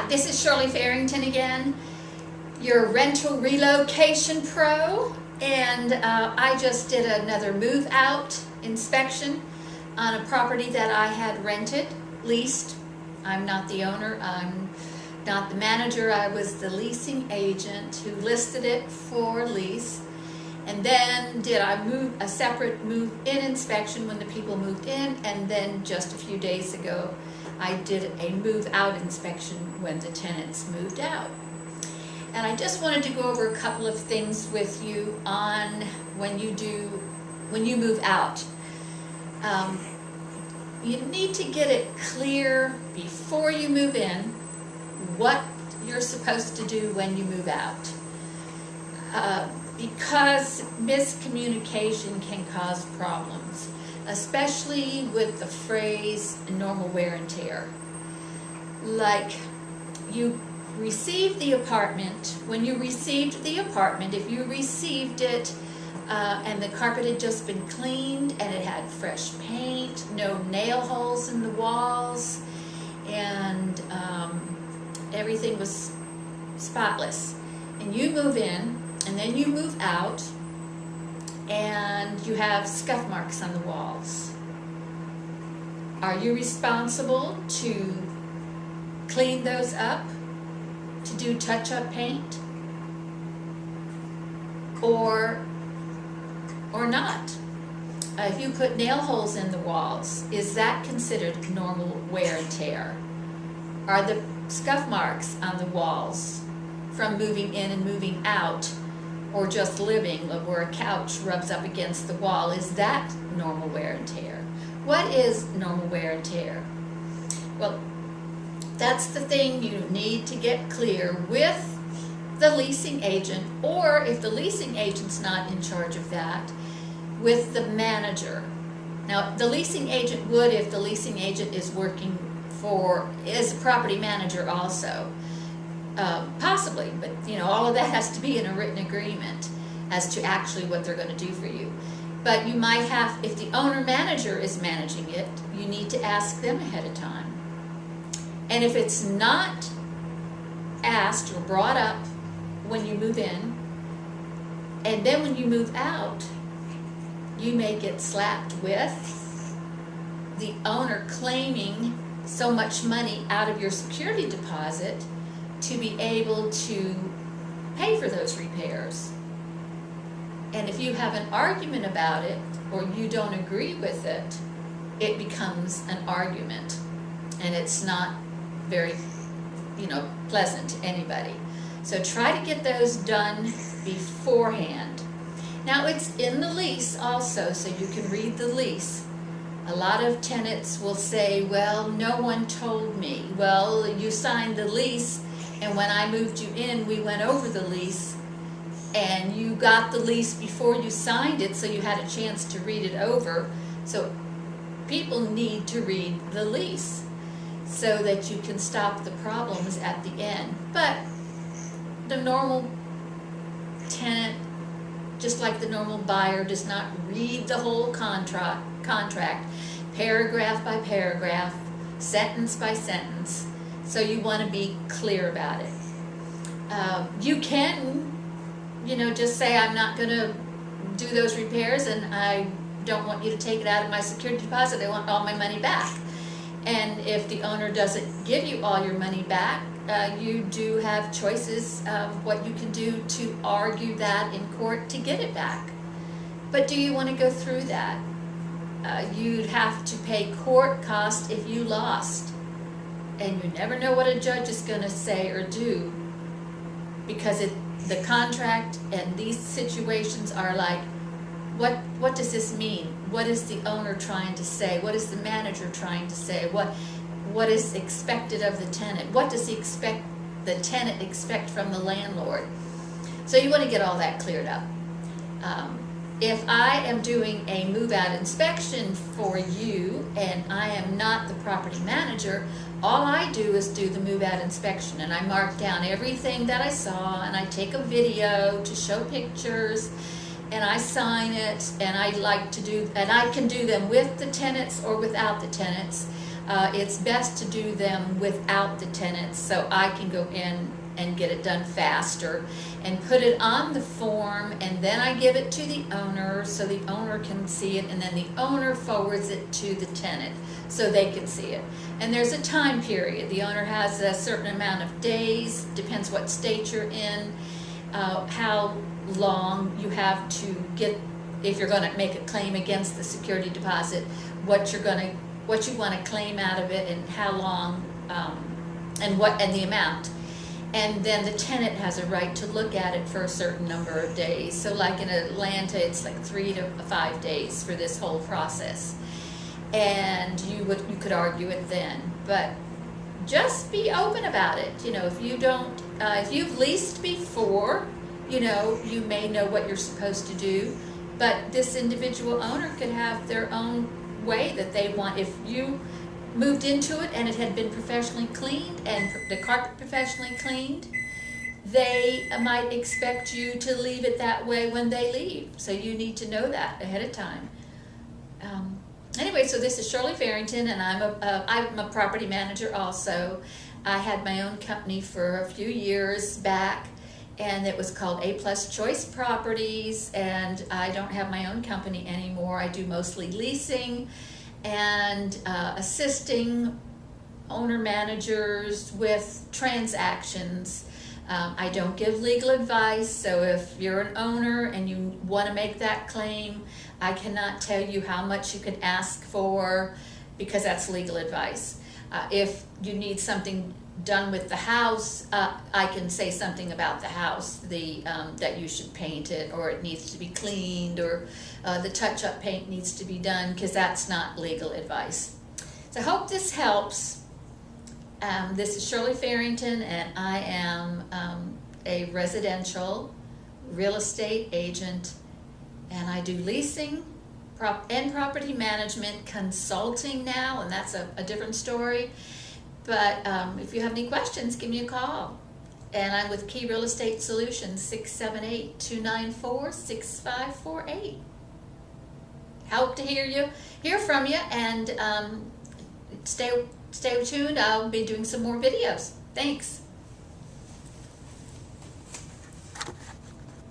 Hi, this is Shirley Farrington again, your rental relocation pro, and I just did another move out inspection on a property that I had rented, leased. I'm not the owner, I'm not the manager, I was the leasing agent who listed it for lease. And then did a separate move-in inspection when the people moved in, and then just a few days ago I did a move-out inspection when the tenants moved out. And I just wanted to go over a couple of things with you on when you move out. You need to get it clear before you move in what you're supposed to do when you move out. Because miscommunication can cause problems, especially with the phrase normal wear and tear. Like, you received the apartment, when you received the apartment, if you received it and the carpet had just been cleaned and it had fresh paint, no nail holes in the walls, and everything was spotless, and you move in, and then you move out, and you have scuff marks on the walls. Are you responsible to clean those up, to do touch-up paint, or not? If you put nail holes in the walls, is that considered normal wear and tear? Are the scuff marks on the walls from moving in and moving out, or just living, where a couch rubs up against the wall, is that normal wear and tear? What is normal wear and tear? Well, that's the thing you need to get clear with the leasing agent, or if the leasing agent's not in charge of that, with the manager. Now, the leasing agent would, if the leasing agent is working is a property manager also. Possibly, but all of that has to be in a written agreement as to actually what they're going to do for you. But you might have, if the owner-manager is managing it, you need to ask them ahead of time. And if it's not asked or brought up when you move in, and then when you move out, you may get slapped with the owner claiming so much money out of your security deposit to be able to pay for those repairs. And if you have an argument about it, or you don't agree with it, it becomes an argument, and it's not very pleasant to anybody. So try to get those done beforehand. Now, it's in the lease also, so you can read the lease. A lot of tenants will say, well, no one told me. Well, you signed the lease, and when I moved you in, we went over the lease, and you got the lease before you signed it, so you had a chance to read it over. So people need to read the lease so that you can stop the problems at the end. But the normal tenant, just like the normal buyer, does not read the whole contract, paragraph by paragraph, sentence by sentence. So you want to be clear about it. You can, just say, I'm not going to do those repairs, and I don't want you to take it out of my security deposit. I want all my money back. And if the owner doesn't give you all your money back, you do have choices of what you can do to argue that in court to get it back. But do you want to go through that? You'd have to pay court costs if you lost. And you never know what a judge is going to say or do, because the contract and these situations are like, what does this mean? What is the owner trying to say? What is the manager trying to say? What is expected of the tenant? What does the tenant expect from the landlord? So you want to get all that cleared up. If I am doing a move-out inspection for you and I am not the property manager, all I do is do the move-out inspection, and I mark down everything that I saw, and I take a video to show pictures, and I sign it, and I can do them with the tenants or without the tenants. It's best to do them without the tenants, so I can go in and get it done faster and put it on the form, and then I give it to the owner so the owner can see it, and then the owner forwards it to the tenant so they can see it. And there's a time period. The owner has a certain amount of days, depends what state you're in, how long you have to get, if you're going to make a claim against the security deposit, what you want to claim out of it, and how long, and the amount. And then the tenant has a right to look at it for a certain number of days. So like in Atlanta, it's like 3 to 5 days for this whole process. And you could argue it then, but just be open about it. You know, if you've leased before, you know, you may know what you're supposed to do, but this individual owner could have their own way that they want. If you moved into it and it had been professionally cleaned and the carpet professionally cleaned, they might expect you to leave it that way when they leave. So you need to know that ahead of time. Anyway, so this is Shirley Farrington, and I'm a property manager also. I had my own company for a few years back, and it was called A+ Choice Properties, and I don't have my own company anymore. I do mostly leasing and assisting owner managers with transactions. I don't give legal advice, so if you're an owner and you want to make that claim, I cannot tell you how much you can ask for, because that's legal advice. If you need something done with the house, I can say something about the house, that you should paint it, or it needs to be cleaned, or the touch-up paint needs to be done, because that's not legal advice. So I hope this helps. This is Shirley Farrington, and I am a residential real estate agent, and I do leasing and property management consulting now, and that's a different story. But if you have any questions, give me a call. And I'm with Key Real Estate Solutions, 678-294-6548. Hope to hear from you, and stay tuned. I'll be doing some more videos. Thanks.